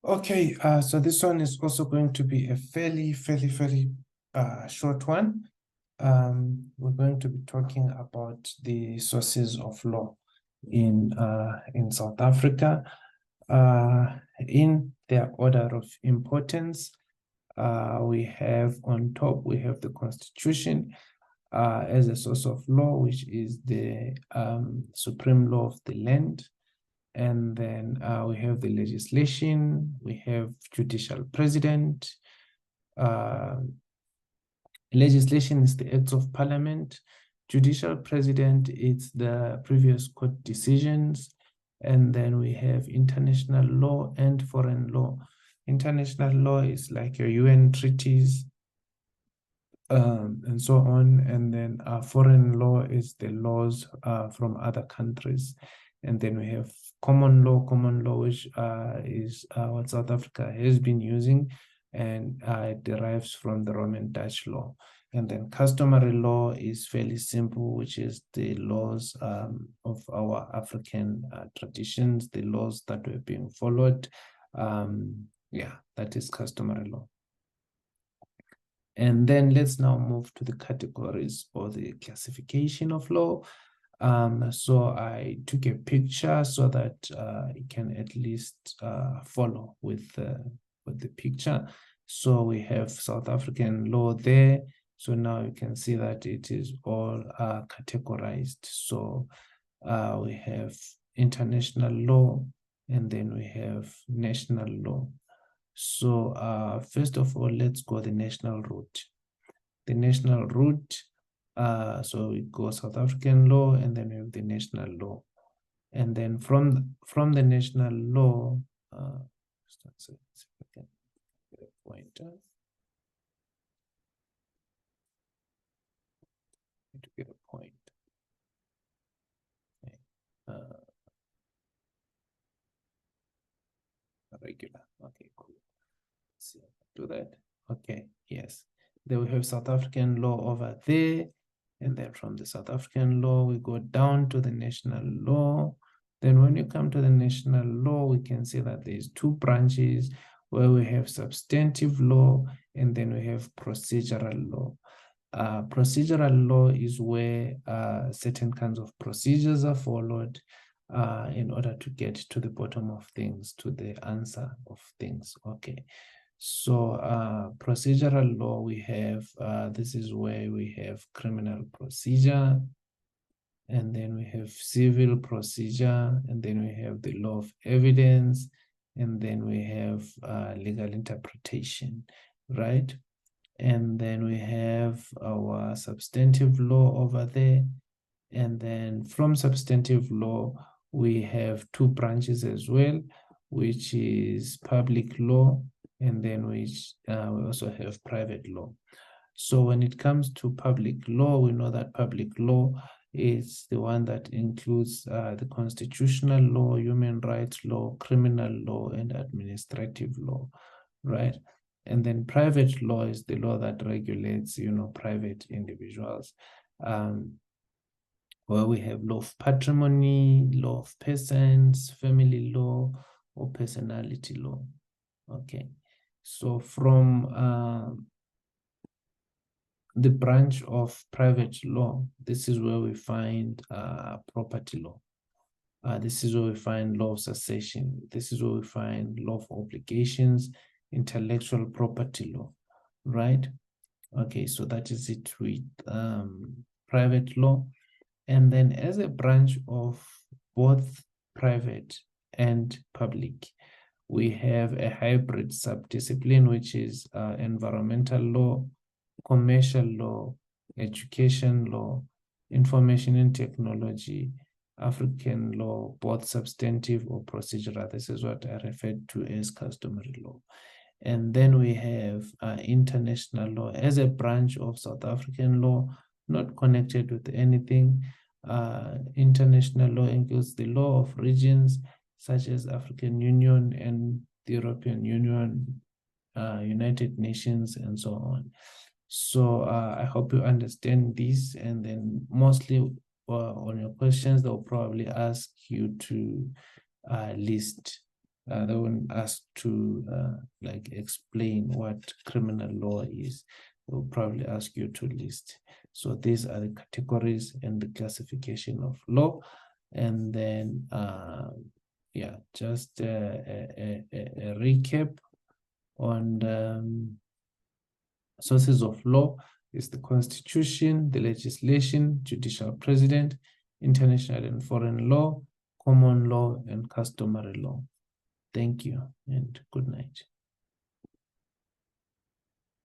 Okay, so this one is also going to be a fairly short one. We're going to be talking about the sources of law in South Africa. In their order of importance, we have on top, we have the Constitution as a source of law, which is the supreme law of the land. And then we have the legislation, we have judicial president. Legislation is the acts of parliament. Judicial president is the previous court decisions. And then we have international law and foreign law. International law is like your UN treaties, and so on. And then foreign law is the laws from other countries. And then we have common law, which is what South Africa has been using, and it derives from the Roman Dutch law. And then customary law is fairly simple, which is the laws of our African traditions, the laws that were being followed. Yeah, that is customary law. And then let's now move to the categories or the classification of law. So I took a picture so that you can at least follow with the picture. So we have South African law there. So now you can see that it is all categorized. So we have international law, and then we have national law. So first of all, let's go the national route. The national route, so we go South African law, and then we have the national law. And then from the national law, let's see if I can get a pointer. To get a point. Okay. Regular. Okay, cool. Let's see if I do that. Okay, yes. Then we have South African law over there. And then from the South African law, we go down to the national law. Then when you come to the national law, we can see that there's two branches where we have substantive law, and then we have procedural law. Procedural law is where certain kinds of procedures are followed in order to get to the bottom of things, to the answer of things. Okay. So procedural law, we have, this is where we have criminal procedure, and then we have civil procedure, and then we have the law of evidence, and then we have legal interpretation, right? And then we have our substantive law over there. And then from substantive law, we have two branches as well, which is public law, and then which we also have private law. So when it comes to public law, we know that public law is the one that includes the constitutional law, human rights law, criminal law, and administrative law, right? And then private law is the law that regulates, private individuals. Where we have law of patrimony, law of persons, family law, or personality law. Okay, so from the branch of private law, this is where we find property law. This is where we find law of succession. This is where we find law of obligations, intellectual property law, right? Okay, so that is it with private law. And then as a branch of both private and public, we have a hybrid subdiscipline, which is environmental law, commercial law, education law, information and technology, African law, both substantive or procedural. This is what I referred to as customary law. And then we have international law as a branch of South African law, not connected with anything. International law includes the law of regions such as African Union and the European Union, United Nations, and so on. So I hope you understand this, and then mostly on your questions, they'll probably ask you to list they won't ask to like explain what criminal law is. They'll probably ask you to list. So these are the categories and the classification of law. And then yeah, just a recap on the sources of law is the Constitution, the legislation, judicial president, international and foreign law, common law, and customary law. Thank you and good night.